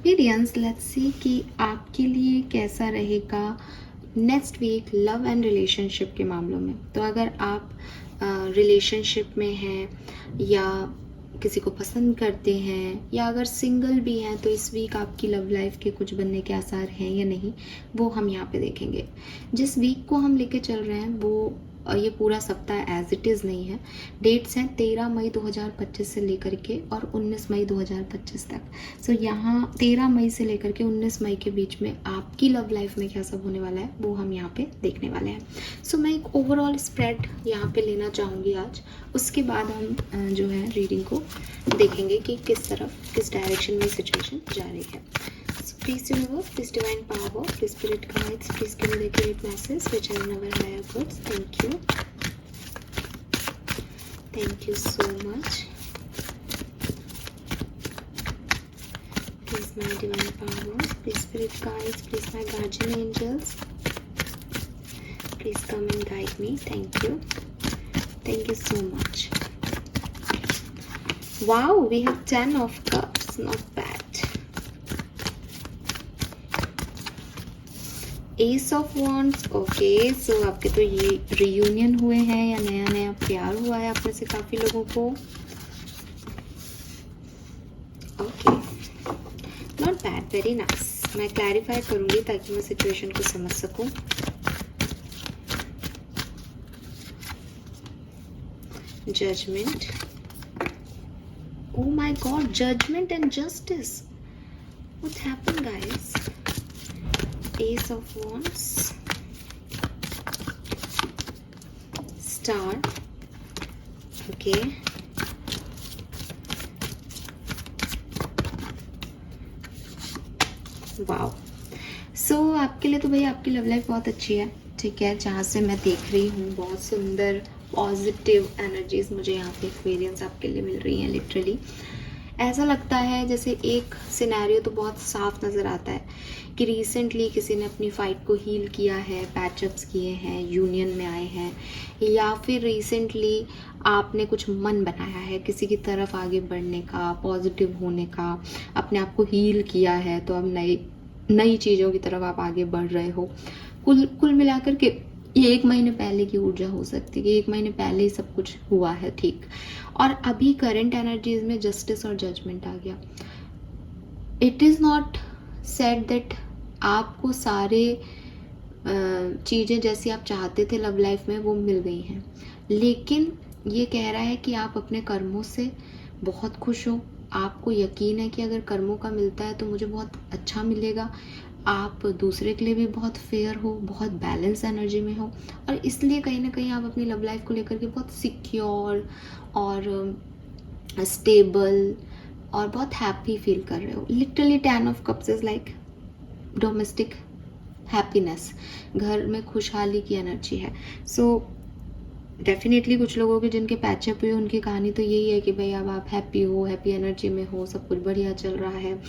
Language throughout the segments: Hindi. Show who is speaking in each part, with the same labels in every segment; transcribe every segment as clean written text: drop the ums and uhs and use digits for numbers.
Speaker 1: एक्सपीरियंस, लेट्स सी कि आपके लिए कैसा रहेगा next week love and relationship के मामलों में। तो अगर आप रिलेशनशिप में हैं या किसी को पसंद करते हैं या अगर सिंगल भी हैं तो इस वीक आपकी लव लाइफ के कुछ बनने के आसार हैं या नहीं, वो हम यहाँ पे देखेंगे। जिस वीक को हम लेके चल रहे हैं वो ये पूरा सप्ताह एज इट इज़ नहीं है। डेट्स हैं 13 मई 2025 से लेकर के और 19 मई 2025 तक। सो यहाँ 13 मई से लेकर के 19 मई के बीच में आपकी लव लाइफ में क्या सब होने वाला है वो हम यहाँ पे देखने वाले हैं। सो मैं एक ओवरऑल स्प्रेड यहाँ पे लेना चाहूँगी आज, उसके बाद हम जो है रीडिंग को देखेंगे कि किस तरफ किस डायरेक्शन में सिचुएशन जा रही है। Please universe, please divine power, please spirit guides, please give me the accurate message which I never higher goods. Thank you. Thank you so much. Please my divine powers, please spirit guides, please my guardian angels. Please come and guide me. Thank you. Thank you so much. Wow, we have 10 of cups. Not bad. Ace of wands, okay. So आपके तो ये रियूनियन हुए हैं या नया नया प्यार हुआ है आप में से काफ़ी लोगों को। Okay, not bad, very nice. मैं क्लैरिफाई करूँगी ताकि मैं सिचुएशन को समझ सकूँ। Judgement, oh my god, judgment and justice. What happened, guys? Ace of Wands, Star, okay, wow. So आपके लिए तो भाई आपकी लव लाइफ बहुत अच्छी है, ठीक है। जहाँ से मैं देख रही हूँ बहुत सुंदर पॉजिटिव एनर्जीज मुझे यहाँ पे एक्सपीरियंस आपके लिए मिल रही हैं। लिटरली ऐसा लगता है जैसे एक सिनेरियो तो बहुत साफ नज़र आता है कि रिसेंटली किसी ने अपनी फ़ाइट को हील किया है, पैचअप्स किए हैं, यूनियन में आए हैं, या फिर रिसेंटली आपने कुछ मन बनाया है किसी की तरफ आगे बढ़ने का, पॉजिटिव होने का, अपने आप को हील किया है, तो अब नई चीज़ों की तरफ आप आगे बढ़ रहे हो। कुल मिलाकर के ये 1 महीने पहले की ऊर्जा हो सकती है कि 1 महीने पहले ही सब कुछ हुआ है, ठीक। और अभी करंट एनर्जीज में जस्टिस और जजमेंट आ गया। It is not said that आपको सारे चीज़ें जैसी आप चाहते थे लव लाइफ में वो मिल गई हैं, लेकिन ये कह रहा है कि आप अपने कर्मों से बहुत खुश हो। आपको यकीन है कि अगर कर्मों का मिलता है तो मुझे बहुत अच्छा मिलेगा। आप दूसरे के लिए भी बहुत फेयर हो, बहुत बैलेंस एनर्जी में हो, और इसलिए कहीं ना कहीं आप अपनी लव लाइफ को लेकर के बहुत सिक्योर और स्टेबल और बहुत हैप्पी फील कर रहे हो। Literally 10 of cups is like domestic happiness, घर में खुशहाली की एनर्जी है। सो डेफिनेटली कुछ लोगों के जिनके पैचअप हुए उनकी कहानी तो यही है कि भाई अब आप हैप्पी हो, हैप्पी एनर्जी में हो, सब कुछ बढ़िया चल रहा है,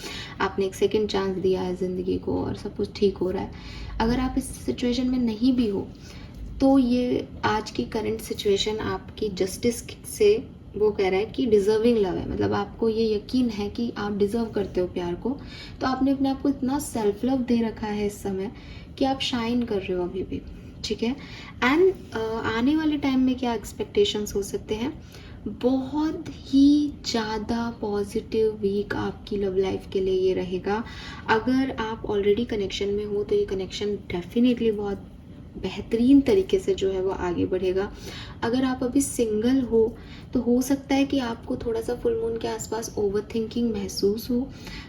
Speaker 1: आपने एक सेकंड चांस दिया है ज़िंदगी को और सब कुछ ठीक हो रहा है। अगर आप इस सिचुएशन में नहीं भी हो तो ये आज की करंट सिचुएशन आपकी जस्टिस से वो कह रहा है कि डिज़र्विंग लव है। मतलब आपको ये यकीन है कि आप डिज़र्व करते हो प्यार को, तो आपने अपने आप को इतना सेल्फ लव दे रखा है इस समय कि आप शाइन कर रहे हो अभी भी, ठीक है। एंड आने वाले टाइम में क्या एक्सपेक्टेशंस हो सकते हैं, बहुत ही ज़्यादा पॉजिटिव वीक आपकी लव लाइफ के लिए ये रहेगा। अगर आप ऑलरेडी कनेक्शन में हो तो ये कनेक्शन डेफिनेटली बहुत बेहतरीन तरीके से जो है वो आगे बढ़ेगा। अगर आप अभी सिंगल हो तो हो सकता है कि आपको थोड़ा सा फुल मून के आसपास ओवर थिंकिंग महसूस हो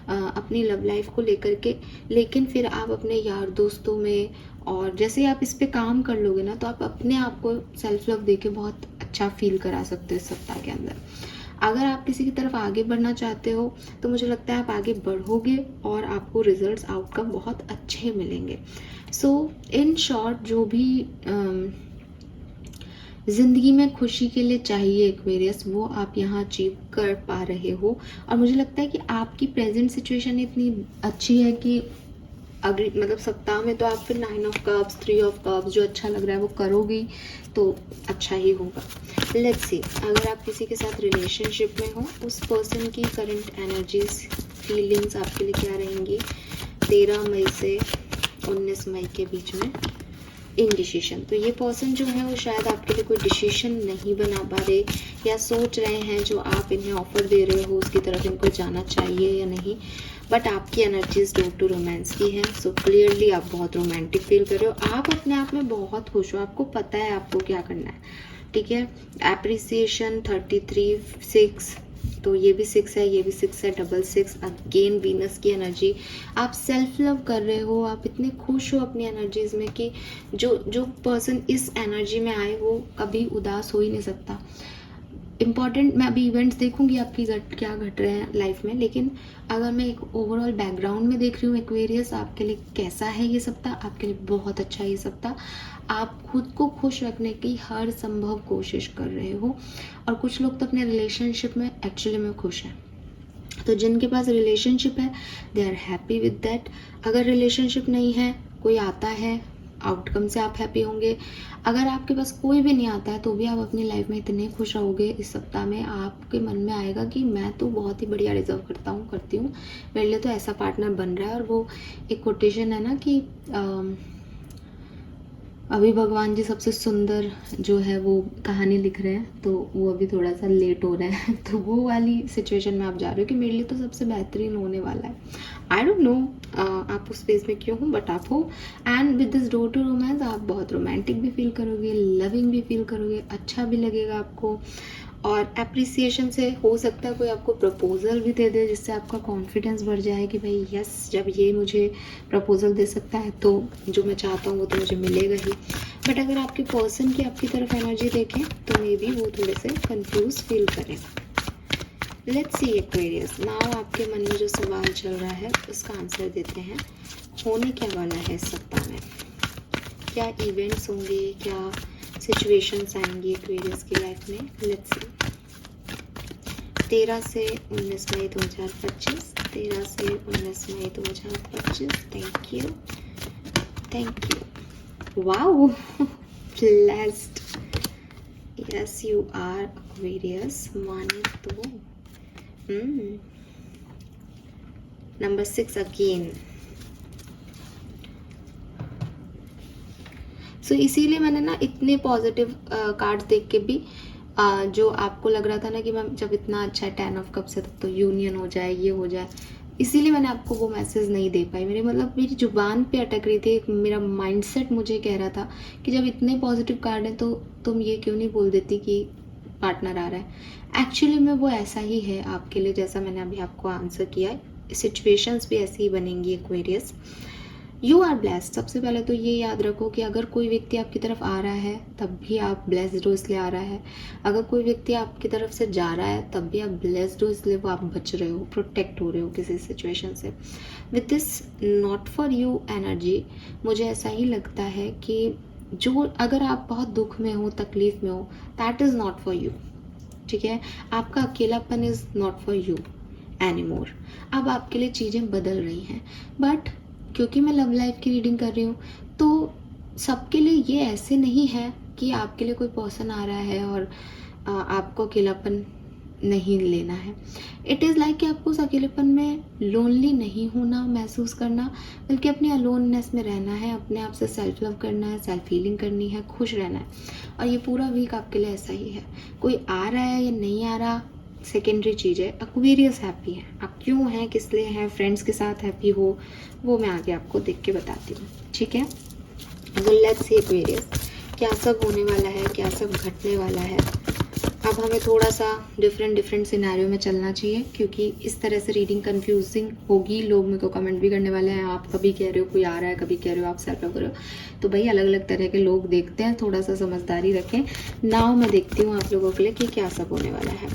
Speaker 1: अपनी लव लाइफ को लेकर के, लेकिन फिर आप अपने यार दोस्तों में और जैसे आप इस पे काम कर लोगे ना तो आप अपने आप को सेल्फ लव देके बहुत अच्छा फील करा सकते हो इस सप्ताह के अंदर। अगर आप किसी की तरफ आगे बढ़ना चाहते हो तो मुझे लगता है आप आगे बढ़ोगे और आपको रिजल्ट्स आउटकम बहुत अच्छे मिलेंगे। सो इन शॉर्ट जो भी ज़िंदगी में खुशी के लिए चाहिए एक्वेरियस वो आप यहाँ अचीव कर पा रहे हो। और मुझे लगता है कि आपकी प्रेजेंट सिचुएशन इतनी अच्छी है कि अगले मतलब सप्ताह में तो आप फिर 9 ऑफ कप्स, 3 ऑफ कप्स जो अच्छा लग रहा है वो करोगे तो अच्छा ही होगा। लेट्स सी, अगर आप किसी के साथ रिलेशनशिप में हो, उस पर्सन की करंट एनर्जीज फीलिंग्स आपके लिए क्या रहेंगी 13 मई से 19 मई के बीच में? इनडिसीजन। तो ये पर्सन जो है वो शायद आपके लिए कोई डिसीजन नहीं बना पा रहे या सोच रहे हैं जो आप इन्हें ऑफर दे रहे हो उसकी तरफ इनको जाना चाहिए या नहीं, बट आपकी एनर्जीज डोर टू रोमांस की है। सो क्लियरली आप बहुत रोमांटिक फील कर रहे हो, आप अपने आप में बहुत खुश हो, आपको पता है आपको क्या करना है, ठीक है। एप्रिसिएशन 33 6, तो ये भी 6 है, ये भी 6 है, 66 अगेन वीनस की एनर्जी। आप सेल्फ लव कर रहे हो, आप इतने खुश हो अपनी एनर्जीज में कि जो पर्सन इस एनर्जी में आए वो कभी उदास हो ही नहीं सकता। इम्पॉर्टेंट, मैं अभी इवेंट्स देखूंगी आपकी क्या घट रहे हैं लाइफ में, लेकिन अगर मैं एक ओवरऑल बैकग्राउंड में देख रही हूँ एक्वेरियस, आपके लिए कैसा है ये सप्ताह? आपके लिए बहुत अच्छा है ये सप्ताह। आप खुद को खुश रखने की हर संभव कोशिश कर रहे हो, और कुछ लोग तो अपने रिलेशनशिप में एक्चुअली में खुश हैं। तो जिनके पास रिलेशनशिप है they are happy with that. अगर रिलेशनशिप नहीं है, कोई आता है, आउटकम से आप हैप्पी होंगे। अगर आपके पास कोई भी नहीं आता है तो भी आप अपनी लाइफ में इतने खुश रहोगे इस सप्ताह में, आपके मन में आएगा कि मैं तो बहुत ही बढ़िया डिजर्व करती हूँ, मेरे लिए तो ऐसा पार्टनर बन रहा है। और वो एक कोटेशन है ना कि अभी भगवान जी सबसे सुंदर जो है वो कहानी लिख रहे हैं, तो वो अभी थोड़ा सा लेट हो रहा है तो वो वाली सिचुएशन में आप जा रहे हो कि मेरे लिए तो सबसे बेहतरीन होने वाला है। आई डोंट नो आप उस स्पेस में क्यों हो, बट आप हो। And with this door to romance आप बहुत रोमांटिक भी फील करोगे, लविंग भी फील करोगे, अच्छा भी लगेगा आपको। और एप्रिसिएशन से हो सकता है कोई आपको प्रपोजल भी दे दे, जिससे आपका कॉन्फिडेंस बढ़ जाए कि भाई यस, जब ये मुझे प्रपोजल दे सकता है तो जो मैं चाहता हूँ वो तो मुझे मिलेगा ही। बट अगर आपके पर्सन की आपकी तरफ एनर्जी देखें तो मे बी वो थोड़े से कंफ्यूज फील करें। लेट्स सी एक्वेरियस, नाउ आपके मन में जो सवाल चल रहा है उसका आंसर देते हैं। होने क्या वाला है इस सप्ताह में? क्या इवेंट्स होंगे, क्या सिचुएशंस आएंगी एक्वेरियस की लाइफ में? Let's see. 13 से 19 मई 2025, 13 से 19 मई 2025। Thank you, thank you. Wow, blessed. Yes you are Aquarius, माने तो। Number 6 again. सो इसीलिए मैंने ना इतने पॉजिटिव कार्ड्स देख के भी जो आपको लग रहा था ना कि मैम जब इतना अच्छा है 10 ऑफ कप्स है तब तो यूनियन हो जाए, ये हो जाए, इसीलिए मैंने आपको वो मैसेज नहीं दे पाई। मेरी जुबान पे अटक रही थी, मेरा माइंडसेट मुझे कह रहा था कि जब इतने पॉजिटिव कार्ड हैं तो तुम ये क्यों नहीं बोल देती कि पार्टनर आ रहा है। एक्चुअली में वो ऐसा ही है आपके लिए, जैसा मैंने अभी आपको आंसर किया है। सिचुएशंस भी ऐसी ही बनेंगी एक्वेरियस। You are blessed. सबसे पहले तो ये याद रखो कि अगर कोई व्यक्ति आपकी तरफ आ रहा है तब भी आप ब्लेस्ड हो इसलिए आ रहा है, अगर कोई व्यक्ति आपकी तरफ से जा रहा है तब भी आप ब्लेस्ड हो इसलिए वो आप बच रहे हो, प्रोटेक्ट हो रहे हो किसी सिचुएशन से। With this not for you energy मुझे ऐसा ही लगता है कि जो अगर आप बहुत दुख में हो, तकलीफ में हो, that is not for you, ठीक है। आपका अकेलापन is not for you anymore. अब आपके लिए चीज़ें बदल रही हैं, बट क्योंकि मैं लव लाइफ की रीडिंग कर रही हूँ तो सबके लिए ये ऐसे नहीं है कि आपके लिए कोई पर्सन आ रहा है और आपको अकेलापन नहीं लेना है। इट इज़ लाइक कि आपको उस अकेलेपन में लोनली नहीं होना, महसूस करना, बल्कि अपने अलोननेस में रहना है, अपने आप से सेल्फ लव करना है, सेल्फ हीलिंग करनी है, खुश रहना है। और ये पूरा वीक आपके लिए ऐसा ही है। कोई आ रहा है या नहीं आ रहा सेकेंडरी चीज़ है। एक्वेरियस हैप्पी है। आप क्यों हैं, किस लिए हैं, फ्रेंड्स के साथ हैप्पी हो, वो मैं आगे आपको देख के बताती हूँ, ठीक है। तो लेट्स सी एक्वेरियस, क्या सब होने वाला है, क्या सब घटने वाला है। अब हमें थोड़ा सा डिफरेंट सिनेरियो में चलना चाहिए, क्योंकि इस तरह से रीडिंग कंफ्यूजिंग होगी। लोग मेरे को कमेंट भी करने वाले हैं, आप कभी कह रहे हो कोई आ रहा है, कभी कह रहे हो आप सेल्फ लव कर रहे हो। तो भाई अलग अलग तरह के लोग देखते हैं, थोड़ा सा समझदारी रखें। नाउ मैं देखती हूँ आप लोगों के लिए कि क्या सब होने वाला है।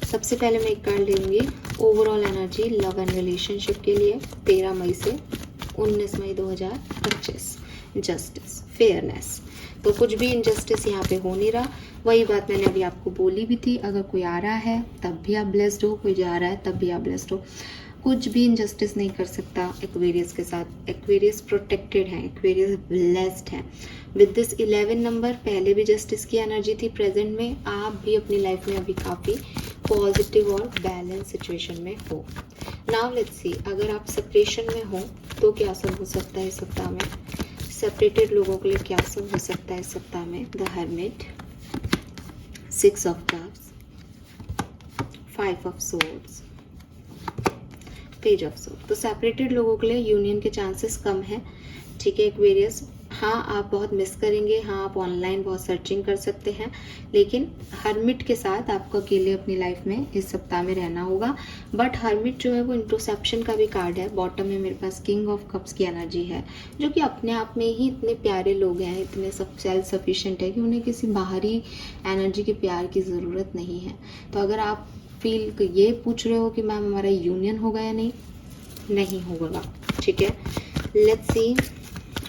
Speaker 1: सबसे पहले मैं एक कार्ड लूँगी overall energy love and relationship के लिए 13 मई से 19 मई 2025। Justice, fairness. तो कुछ भी इनजस्टिस यहाँ पे हो नहीं रहा। वही बात मैंने अभी आपको बोली भी थी, अगर कोई आ रहा है तब भी आप ब्लेस्ड हो, कोई जा रहा है तब भी आप ब्लेस्ड हो। कुछ भी इनजस्टिस नहीं कर सकता एक्वेरियस के साथ। एक्वेरियस प्रोटेक्टेड है, एक्वेरियस ब्लेस्ड है। विद दिस 11 नंबर, पहले भी जस्टिस की एनर्जी थी प्रेजेंट में, आप भी अपनी लाइफ में अभी काफ़ी पॉजिटिव और बैलेंस सिचुएशन में हो। नाउ लेट्स सी, अगर आप सेपरेशन में हो तो क्या सब हो सकता है इस सप्ताह में। सेपरेटेड लोगों के लिए क्या सब हो सकता है इस सप्ताह में। The hermit, 6 of cups, 5 of swords, page of sword. तो सेपरेटेड लोगों के लिए यूनियन के चांसेस कम है, ठीक है एक्वेरियस। हाँ, आप बहुत मिस करेंगे, हाँ आप ऑनलाइन बहुत सर्चिंग कर सकते हैं, लेकिन हर्मिट के साथ आपको अकेले अपनी लाइफ में इस सप्ताह में रहना होगा। बट हर्मिट जो है वो इंट्रोसेप्शन का भी कार्ड है। बॉटम में मेरे पास किंग ऑफ कप्स की एनर्जी है, जो कि अपने आप में ही इतने प्यारे लोग हैं, इतने सब सेल्फ सफिशिएंट है कि उन्हें किसी बाहरी एनर्जी के प्यार की ज़रूरत नहीं है। तो अगर आप फील ये पूछ रहे हो कि मैम हमारा यूनियन होगा या नहीं, नहीं होगा, ठीक है। लेट्स सी,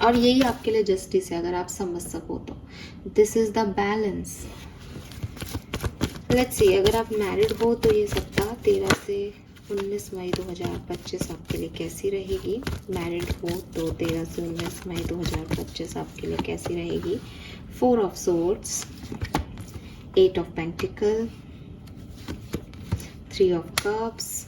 Speaker 1: और यही आपके लिए जस्टिस है अगर आप समझ सको तो। This is the balance. Let's see, अगर आप मैरिड हो तो ये सप्ताह 13 से 19 मई 2025 आपके लिए कैसी रहेगी। मैरिड हो तो 13 से 19 मई 2025 आपके लिए कैसी रहेगी। 4 of swords, 8 of pentacle, 3 of cups,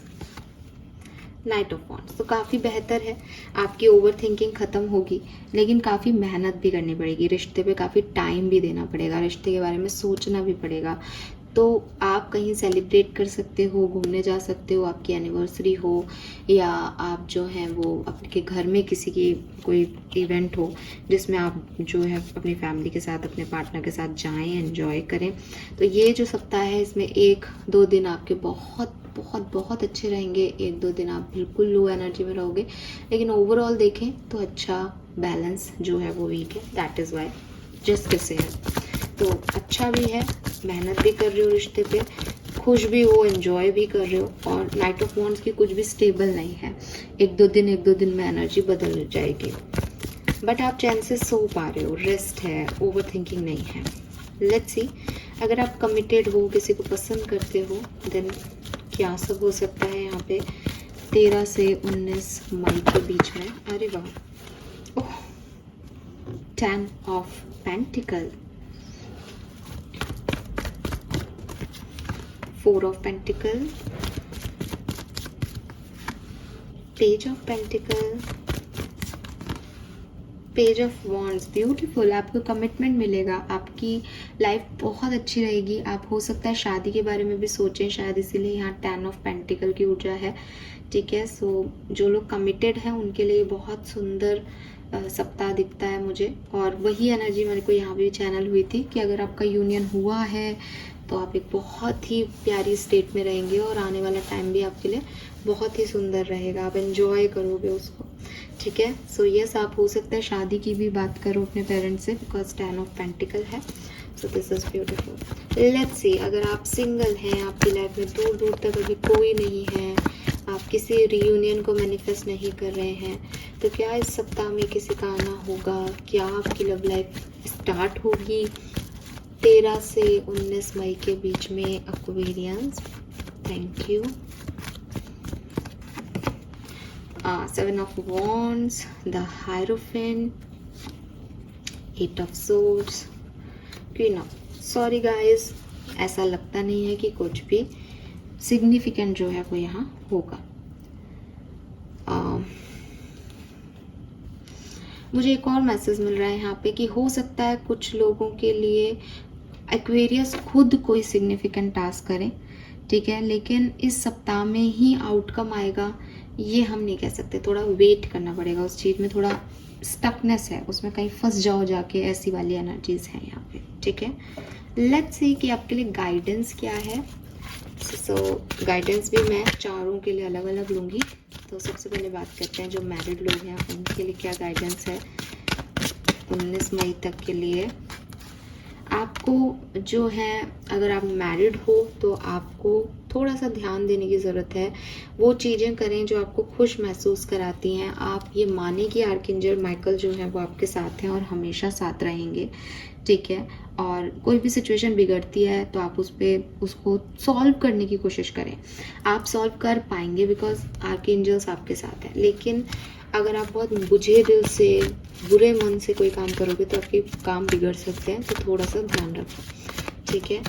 Speaker 1: night of wands. तो काफ़ी बेहतर है, आपकी ओवर थिंकिंग ख़त्म होगी, लेकिन काफ़ी मेहनत भी करनी पड़ेगी। रिश्ते पे काफ़ी टाइम भी देना पड़ेगा, रिश्ते के बारे में सोचना भी पड़ेगा। तो आप कहीं सेलिब्रेट कर सकते हो, घूमने जा सकते हो, आपकी एनिवर्सरी हो, या आप जो हैं वो आपके घर में किसी की कोई इवेंट हो जिसमें आप जो है अपनी फैमिली के साथ, अपने पार्टनर के साथ जाएं, एंजॉय करें। तो ये जो सप्ताह है इसमें 1-2 दिन आपके बहुत बहुत बहुत अच्छे रहेंगे, 1-2 दिन आप बिल्कुल लो एनर्जी में रहोगे, लेकिन ओवरऑल देखें तो अच्छा बैलेंस जो है वो वीक है। दैट इज़ वाई जस्टिस है। तो अच्छा भी है, मेहनत भी कर रहे हो रिश्ते पे, खुश भी हो, एंजॉय भी कर रहे हो। और नाइट ऑफ वॉन्ड्स की कुछ भी स्टेबल नहीं है, 1-2 दिन में एनर्जी बदल जाएगी, बट आप चैन से सो पा रहे हो, रेस्ट है, ओवर थिंकिंग नहीं है। लेट्स सी, अगर आप कमिटेड हो, किसी को पसंद करते हो, देन क्या सब हो सकता है यहाँ पे 13 से 19 मई के बीच में। अरे वाह, ओह, 10 of pentacle, 4 of pentacle, page of pentacle, page of wands. Beautiful, आपको कमिटमेंट मिलेगा, आपकी लाइफ बहुत अच्छी रहेगी। आप हो सकता है शादी के बारे में भी सोचें शायद, इसीलिए यहाँ 10 ऑफ पेंटिकल की ऊर्जा है, ठीक है। सो जो लोग कमिटेड हैं उनके लिए बहुत सुंदर सप्ताह दिखता है मुझे। और वही एनर्जी मेरे को यहाँ भी चैनल हुई थी कि अगर आपका यूनियन हुआ है तो आप एक बहुत ही प्यारी स्टेट में रहेंगे, और आने वाला टाइम भी आपके लिए बहुत ही सुंदर रहेगा, आप एंजॉय करोगे उसको, ठीक है। सो यस, आप हो सकता है शादी की भी बात करो अपने पेरेंट्स से, बिकॉज 10 ऑफ पेंटिकल है। So this is beautiful. Let's see, अगर आप सिंगल हैं, आपकी लाइफ में दूर दूर तक अभी कोई नहीं है, आप किसी रियूनियन को मैनिफेस्ट नहीं कर रहे हैं, तो क्या इस सप्ताह में किसी का आना होगा। क्या आपकी लव लाइफ स्टार्ट होगी 13 से 19 मई के बीच में। Aquarians, thank you. 7 of wands, the hierophant, 8 of swords, queen of. Sorry guys, ऐसा लगता नहीं है कि कुछ भी सिग्निफिकेंट जो है वो यहाँ होगा। मुझे एक और मैसेज मिल रहा है यहाँ पे कि हो सकता है कुछ लोगों के लिए एक्वेरियस खुद कोई सिग्निफिकेंट टास्क करें, ठीक है, लेकिन इस सप्ताह में ही आउटकम आएगा ये हम नहीं कह सकते। थोड़ा वेट करना पड़ेगा उस चीज़ में, थोड़ा स्टकनेस है उसमें, कहीं फंस जाओ जाके, ऐसी वाली एनर्जीज हैं यहाँ पे, ठीक है। लेट्स सी कि आपके लिए गाइडेंस क्या है। सो गाइडेंस भी मैं चारों के लिए अलग अलग लूँगी। तो सबसे पहले बात करते हैं जो मैरिड लोग हैं उनके लिए क्या गाइडेंस है 19 मई तक के लिए। आपको जो है, अगर आप मैरिड हो तो आपको थोड़ा सा ध्यान देने की ज़रूरत है। वो चीज़ें करें जो आपको खुश महसूस कराती हैं। आप ये माने कि आर्कएंजल माइकल जो है वो आपके साथ हैं और हमेशा साथ रहेंगे, ठीक है। और कोई भी सिचुएशन बिगड़ती है तो आप उसको सॉल्व करने की कोशिश करें। आप सॉल्व कर पाएंगे बिकॉज आर्कएंजल्स आपके साथ हैं। लेकिन अगर आप बहुत बुझे दिल से, बुरे मन से कोई काम करोगे तो आपके काम बिगड़ सकते हैं, तो थोड़ा सा ध्यान रखो, ठीक है।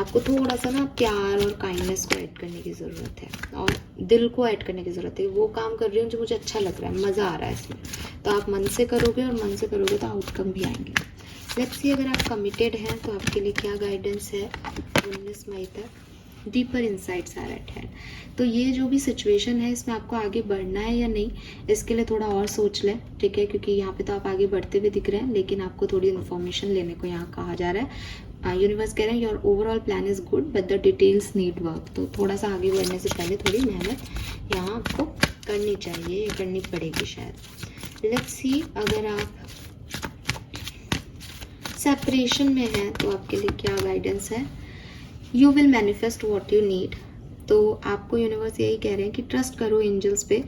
Speaker 1: आपको थोड़ा सा ना प्यार और काइंडनेस को ऐड करने की ज़रूरत है और दिल को ऐड करने की ज़रूरत है। वो काम कर रही हूँ जो मुझे अच्छा लग रहा है, मज़ा आ रहा है इसमें, तो आप मन से करोगे और मन से करोगे तो आउटकम भी आएंगे। लेट्स सी अगर आप कमिटेड हैं तो आपके लिए क्या गाइडेंस है 19 मई तक। Deeper insights are at hand. तो ये जो भी सिचुएशन है इसमें आपको आगे बढ़ना है या नहीं, इसके लिए थोड़ा और सोच लें, ठीक है, क्योंकि यहाँ पे तो आप आगे बढ़ते हुए दिख रहे हैं, लेकिन आपको थोड़ी इन्फॉर्मेशन लेने को यहाँ कहा जा रहा है। यूनिवर्स कह रहे हैं your overall plan is good but the details need work. तो थोड़ा सा आगे बढ़ने से पहले थोड़ी मेहनत यहाँ आपको करनी चाहिए या करनी पड़ेगी शायद। लेट्स सी अगर आप सेपरेशन में हैं तो आपके लिए क्या गाइडेंस है। You will manifest what you need. तो आपको यूनिवर्स यही कह रहे हैं कि ट्रस्ट करो एंजल्स पे,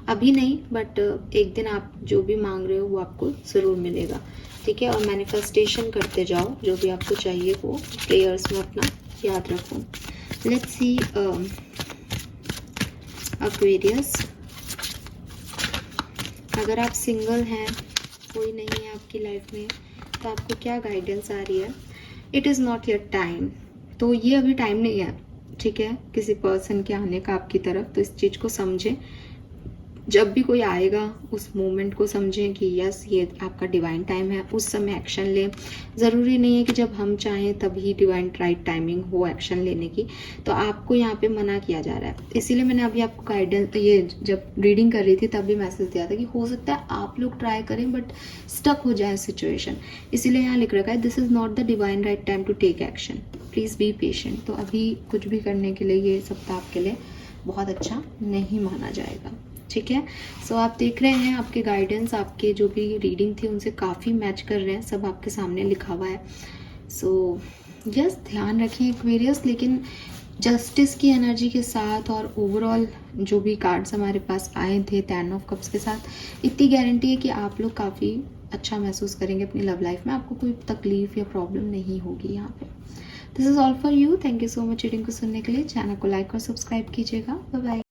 Speaker 1: अभी नहीं बट एक दिन आप जो भी मांग रहे हो वो आपको ज़रूर मिलेगा, ठीक है। और मैनिफेस्टेशन करते जाओ, जो भी आपको चाहिए वो प्रेयर्स में अपना याद रखो। लेट्स सी एक्वेरियस, अगर आप सिंगल हैं, कोई नहीं है आपकी लाइफ में, तो आपको क्या गाइडेंस आ रही है। It is not your time. तो ये अभी टाइम नहीं है, ठीक है, किसी पर्सन के आने का आपकी तरफ। तो इस चीज़ को समझें, जब भी कोई आएगा उस मोमेंट को समझें कि यस ये आपका डिवाइन टाइम है, उस समय एक्शन लें। ज़रूरी नहीं है कि जब हम चाहें तभी डिवाइन राइट टाइमिंग हो एक्शन लेने की। तो आपको यहाँ पे मना किया जा रहा है, इसीलिए मैंने अभी आपको गाइडेंस, ये जब रीडिंग कर रही थी तब भी मैसेज दिया था कि हो सकता है आप लोग ट्राई करें बट स्टक हो जाए सिचुएशन। इसीलिए यहाँ लिख रखा है this is not the divine right time to take action, please be patient. तो अभी कुछ भी करने के लिए ये सप्ताह आपके लिए बहुत अच्छा नहीं माना जाएगा, ठीक है। सो आप देख रहे हैं आपके गाइडेंस, आपके जो भी रीडिंग थी उनसे काफ़ी मैच कर रहे हैं, सब आपके सामने लिखा हुआ है। सो यस, ध्यान रखें एक्वेरियस, लेकिन जस्टिस की एनर्जी के साथ और ओवरऑल जो भी कार्ड्स हमारे पास आए थे 10 ऑफ कप्स के साथ, इतनी गारंटी है कि आप लोग काफ़ी अच्छा महसूस करेंगे अपनी लव लाइफ में, आपको कोई तकलीफ या प्रॉब्लम नहीं होगी यहाँ पे। This is all for you. Thank you so much reading को सुनने के लिए। चैनल को लाइक और सब्सक्राइब कीजिएगा। Bye bye.